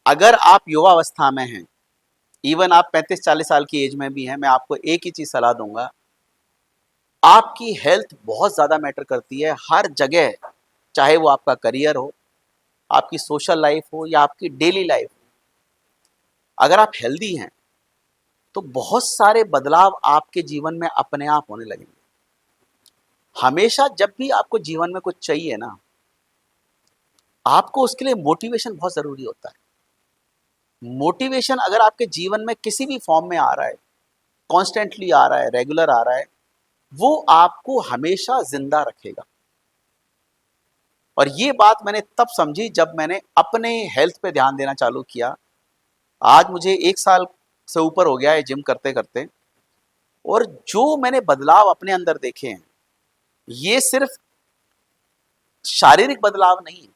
अगर आप युवावस्था में हैं, इवन आप 35-40 साल की एज में भी हैं, मैं आपको एक ही चीज सलाह दूंगा, आपकी हेल्थ बहुत ज्यादा मैटर करती है हर जगह। चाहे वो आपका करियर हो, आपकी सोशल लाइफ हो या आपकी डेली लाइफ हो, अगर आप हेल्दी हैं तो बहुत सारे बदलाव आपके जीवन में अपने आप होने लगेंगे। हमेशा जब भी आपको जीवन में कुछ चाहिए ना, आपको उसके लिए मोटिवेशन बहुत जरूरी होता है। मोटिवेशन अगर आपके जीवन में किसी भी फॉर्म में आ रहा है, कॉन्स्टेंटली आ रहा है, रेगुलर आ रहा है, वो आपको हमेशा जिंदा रखेगा। और ये बात मैंने तब समझी जब मैंने अपने हेल्थ पे ध्यान देना चालू किया। आज मुझे 1 साल से ऊपर हो गया है जिम करते करते, और जो मैंने बदलाव अपने अंदर देखे हैं, ये सिर्फ शारीरिक बदलाव नहीं है।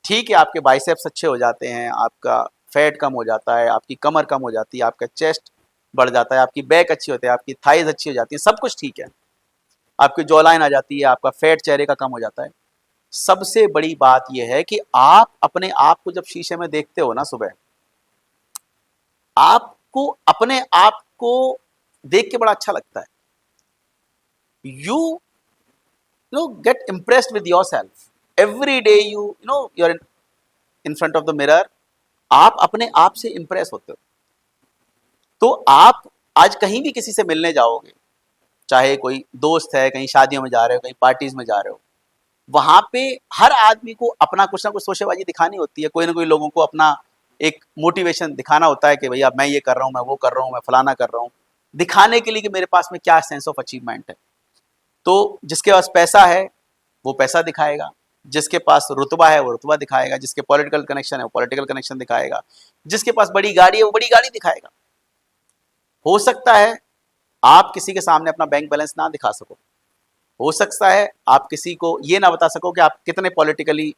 ठीक है, आपके बाइसेप्स अच्छे हो जाते हैं, आपका फैट कम हो जाता है, आपकी कमर कम हो जाती है, आपका चेस्ट बढ़ जाता है, आपकी बैक अच्छी होती है, आपकी थाइज अच्छी हो जाती है, सब कुछ ठीक है, आपकी जॉ लाइन आ जाती है, आपका फैट चेहरे का कम हो जाता है। सबसे बड़ी बात यह है कि आप अपने आप को जब शीशे में देखते हो ना सुबह, आपको अपने आप को देख के बड़ा अच्छा लगता है। You know get impressed with yourself every day. You are in front of the mirror, आप अपने आप से इंप्रेस होते हो। तो आप आज कहीं भी किसी से मिलने जाओगे, चाहे कोई दोस्त है, कहीं शादियों में जा रहे हो, कहीं पार्टीज में जा रहे हो, वहां पे हर आदमी को अपना कुछ ना कुछ शोशेबाजी दिखानी होती है। कोई ना कोई लोगों को अपना एक मोटिवेशन दिखाना होता है कि भैया मैं ये कर रहा हूँ, मैं वो कर रहा हूँ, मैं फलाना कर रहा हूँ, दिखाने के लिए कि मेरे पास में क्या सेंस ऑफ अचीवमेंट है। तो जिसके पास पैसा है वो पैसा दिखाएगा, जिसके पास रुतबा है वो रुतबा दिखाएगा, जिसके पॉलिटिकल कनेक्शन है वो पॉलिटिकल कनेक्शन दिखाएगा, जिसके पास बड़ी गाड़ी है वो बड़ी गाड़ी दिखाएगा। हो सकता है आप किसी के सामने अपना बैंक बैलेंस ना दिखा सको, हो सकता है आप किसी को ये ना बता सको कि आप कितने पॉलिटिकली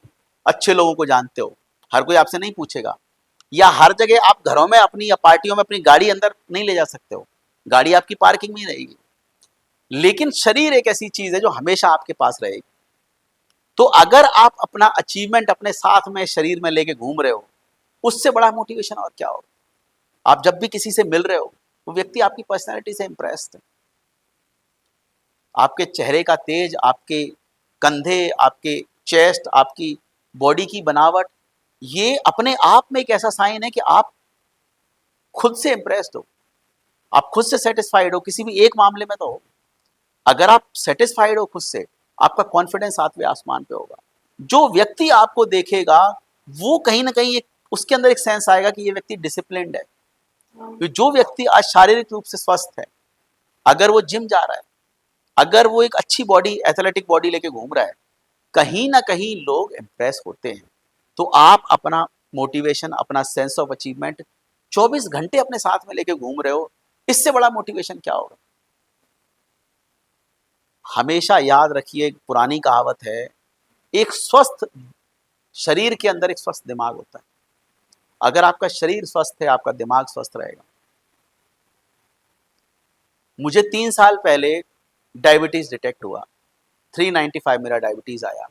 अच्छे लोगों को जानते हो, हर कोई आपसे नहीं पूछेगा। या हर जगह आप घरों में अपनी या पार्टियों में अपनी गाड़ी अंदर नहीं ले जा सकते हो, गाड़ी आपकी पार्किंग में ही रहेगी। लेकिन शरीर एक ऐसी चीज है जो हमेशा आपके पास रहेगी। तो अगर आप अपना अचीवमेंट अपने साथ में शरीर में लेके घूम रहे हो, उससे बड़ा मोटिवेशन और क्या होगा। आप जब भी किसी से मिल रहे हो, वो व्यक्ति आपकी पर्सनैलिटी से इंप्रेस्ड है, आपके चेहरे का तेज, आपके कंधे, आपके चेस्ट, आपकी बॉडी की बनावट, ये अपने आप में एक ऐसा साइन है कि आप खुद से इंप्रेस्ड हो, आप खुद से सेटिस्फाइड हो, किसी भी एक मामले में तो हो। अगर आप सेटिस्फाइड हो खुद से, आपका कॉन्फिडेंस सातवें आसमान पे होगा। जो व्यक्ति आपको देखेगा वो कहीं ना कहीं उसके अंदर एक सेंस आएगा कि ये व्यक्ति डिसिप्लिन्ड है। तो जो व्यक्ति आज शारीरिक रूप से स्वस्थ है, अगर वो जिम जा रहा है, अगर वो एक अच्छी बॉडी, एथलेटिक बॉडी लेके घूम रहा है, कहीं ना कहीं लोग इंप्रेस होते हैं। तो आप अपना मोटिवेशन, अपना सेंस ऑफ अचीवमेंट 24 घंटे अपने साथ में लेके घूम रहे हो, इससे बड़ा मोटिवेशन क्या होगा। हमेशा याद रखिए, एक पुरानी कहावत है, एक स्वस्थ शरीर के अंदर एक स्वस्थ दिमाग होता है। अगर आपका शरीर स्वस्थ है, आपका दिमाग स्वस्थ रहेगा। मुझे 3 साल पहले डायबिटीज डिटेक्ट हुआ, 395 मेरा डायबिटीज आया।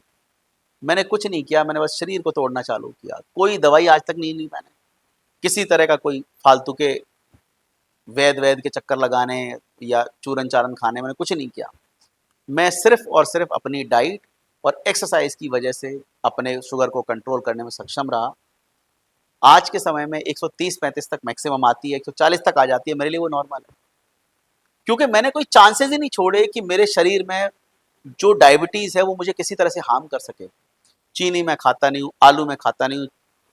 मैंने कुछ नहीं किया, मैंने बस शरीर को तोड़ना चालू किया। कोई दवाई आज तक नहीं ली मैंने, किसी तरह का कोई फालतू के वैद के चक्कर लगाने या चूरन चारन खाने, मैंने कुछ नहीं किया। मैं सिर्फ और सिर्फ अपनी डाइट और एक्सरसाइज की वजह से अपने शुगर को कंट्रोल करने में सक्षम रहा। आज के समय में 130-135 तक मैक्सिमम आती है, 140 तक आ जाती है, मेरे लिए वो नॉर्मल है। क्योंकि मैंने कोई चांसेस ही नहीं छोड़े कि मेरे शरीर में जो डायबिटीज़ है वो मुझे किसी तरह से हार्म कर सके। चीनी मैं खाता नहीं हूँ, आलू में खाता नहीं हूँ,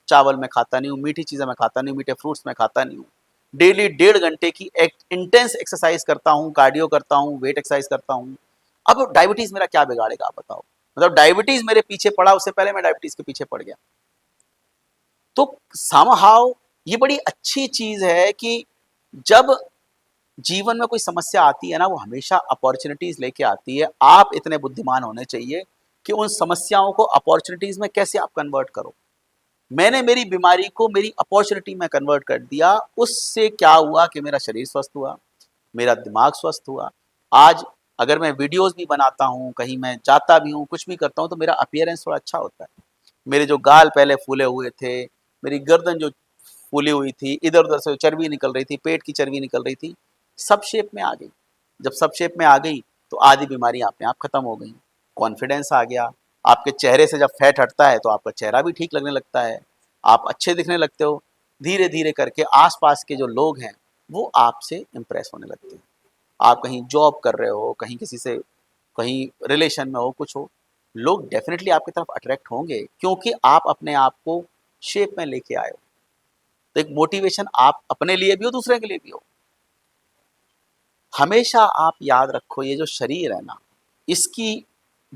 चावल में खाता नहीं हूँ, मीठी चीज़ें मैं खाता नहीं हूँ, मीठे फ्रूट्स में खाता नहीं हूँ। डेली 1.5 घंटे की एक इंटेंस एक्सरसाइज करता हूँ, कार्डियो करता हूँ, वेट एक्सरसाइज करता हूँ। अब डायबिटीज़ मेरा क्या बिगाड़ेगा आप बताओ। मतलब डायबिटीज़ मेरे पीछे पड़ा, उससे पहले मैं डायबिटीज़ के पीछे पड़ गया। तो समहाउ ये बड़ी अच्छी चीज़ है कि जब जीवन में कोई समस्या आती है ना, वो हमेशा अपॉर्चुनिटीज लेके आती है। आप इतने बुद्धिमान होने चाहिए कि उन समस्याओं को अपॉर्चुनिटीज में कैसे आप कन्वर्ट करो। मैंने मेरी बीमारी को मेरी अपॉर्चुनिटी में कन्वर्ट कर दिया। उससे क्या हुआ कि मेरा शरीर स्वस्थ हुआ, मेरा दिमाग स्वस्थ हुआ। आज अगर मैं वीडियोस भी बनाता हूँ, कहीं मैं जाता भी हूँ, कुछ भी करता हूँ, तो मेरा अपीयरेंस थोड़ा अच्छा होता है। मेरे जो गाल पहले फूले हुए थे, मेरी गर्दन जो फूली हुई थी, इधर उधर से चर्बी निकल रही थी, पेट की चर्बी निकल रही थी, सब शेप में आ गई। जब सब शेप में आ गई तो आधी बीमारी अपने आप खत्म हो गई। कॉन्फिडेंस आ गया। आपके चेहरे से जब फैट हटता है तो आपका चेहरा भी ठीक लगने लगता है, आप अच्छे दिखने लगते हो। धीरे धीरे करके आसपास के जो लोग हैं वो आपसे इम्प्रेस होने लगते हैं। आप कहीं जॉब कर रहे हो, कहीं किसी से कहीं रिलेशन में हो, कुछ हो, लोग डेफिनेटली आपकी तरफ अट्रैक्ट होंगे क्योंकि आप अपने आप को शेप में लेके आए हो। तो एक मोटिवेशन आप अपने लिए भी हो, दूसरे के लिए भी हो। हमेशा आप याद रखो, ये जो शरीर है ना, इसकी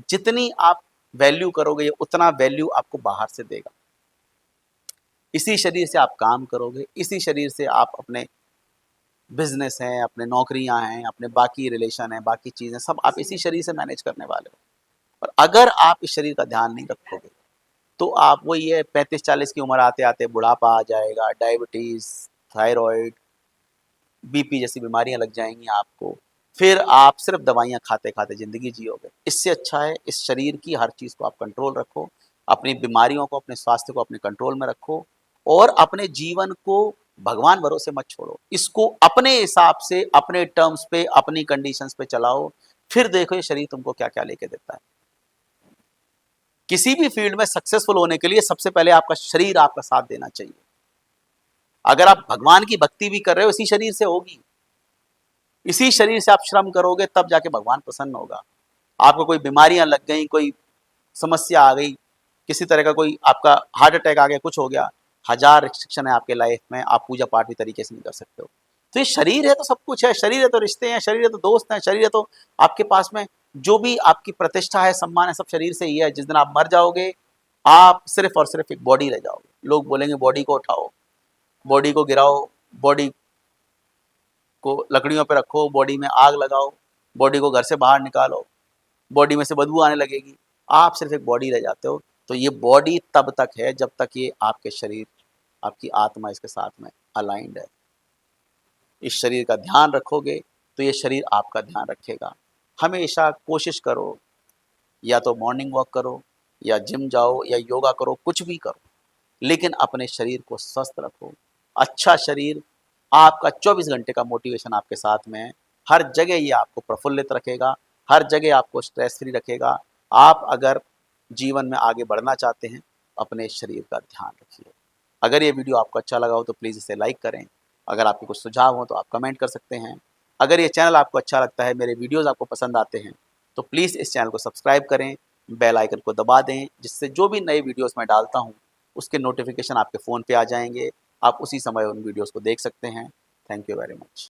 जितनी आप वैल्यू करोगे ये उतना वैल्यू आपको बाहर से देगा। इसी शरीर से आप काम करोगे, इसी शरीर से आप अपने बिजनेस हैं, अपने नौकरियां हैं, अपने बाकी रिलेशन हैं, बाकी चीज़ें सब आप इसी शरीर से मैनेज करने वाले हो। और अगर आप इस शरीर का ध्यान नहीं रखोगे तो आप वही है, 35-40 की उम्र आते आते बुढ़ापा आ जाएगा, डायबिटीज़, थायराइड, बीपी जैसी बीमारियां लग जाएंगी आपको। फिर आप सिर्फ दवाइयां खाते खाते ज़िंदगी जियोगे। इससे अच्छा है इस शरीर की हर चीज़ को आप कंट्रोल रखो, अपनी बीमारियों को, अपने स्वास्थ्य को अपने कंट्रोल में रखो और अपने जीवन को भगवान भरोसे मत छोड़ो। इसको अपने हिसाब से, अपने टर्म्स पे, अपनी कंडीशंस पे चलाओ। फिर देखो ये शरीर तुमको क्या क्या लेके देता है। किसी भी फील्ड में सक्सेसफुल होने के लिए सबसे पहले आपका शरीर आपका साथ देना चाहिए। अगर आप भगवान की भक्ति भी कर रहे हो इसी शरीर से होगी, इसी शरीर से आप श्रम करोगे तब जाके भगवान प्रसन्न होगा। आपको कोई बीमारियां लग गई, कोई समस्या आ गई, किसी तरह का कोई आपका हार्ट अटैक आ गया, कुछ हो गया, हजार रिस्ट्रिक्शन है आपके लाइफ में, आप पूजा पाठ भी तरीके से नहीं कर सकते हो। तो ये शरीर है तो सब कुछ है, शरीर है तो रिश्ते हैं, शरीर है तो दोस्त हैं, शरीर है तो आपके पास में जो भी आपकी प्रतिष्ठा है, सम्मान है, सब शरीर से ही है। जिस दिन आप मर जाओगे आप सिर्फ और सिर्फ एक बॉडी रह जाओगे। लोग बोलेंगे बॉडी को उठाओ, बॉडी को गिराओ, बॉडी को लकड़ियों पे रखो, बॉडी में आग लगाओ, बॉडी को घर से बाहर निकालो, बॉडी में से बदबू आने लगेगी, आप सिर्फ एक बॉडी रह जाते हो। तो ये बॉडी तब तक है जब तक ये आपके शरीर, आपकी आत्मा इसके साथ में अलाइंड है। इस शरीर का ध्यान रखोगे तो ये शरीर आपका ध्यान रखेगा। हमेशा कोशिश करो, या तो मॉर्निंग वॉक करो, या जिम जाओ, या योगा करो, कुछ भी करो, लेकिन अपने शरीर को स्वस्थ रखो। अच्छा शरीर आपका 24 घंटे का मोटिवेशन आपके साथ में है। हर जगह ये आपको प्रफुल्लित रखेगा, हर जगह आपको स्ट्रेस फ्री रखेगा। आप अगर जीवन में आगे बढ़ना चाहते हैं अपने शरीर का ध्यान रखिए। अगर ये वीडियो आपको अच्छा लगा हो तो प्लीज़ इसे लाइक करें। अगर आपके कुछ सुझाव हो तो आप कमेंट कर सकते हैं। अगर ये चैनल आपको अच्छा लगता है, मेरे वीडियोज़ आपको पसंद आते हैं, तो प्लीज़ इस चैनल को सब्सक्राइब करें, बेल आइकन को दबा दें, जिससे जो भी नए वीडियोज़ मैं डालता हूँ उसके नोटिफिकेशन आपके फ़ोन पे आ जाएंगे। आप उसी समय उन वीडियोज़ को देख सकते हैं। Thank you very much.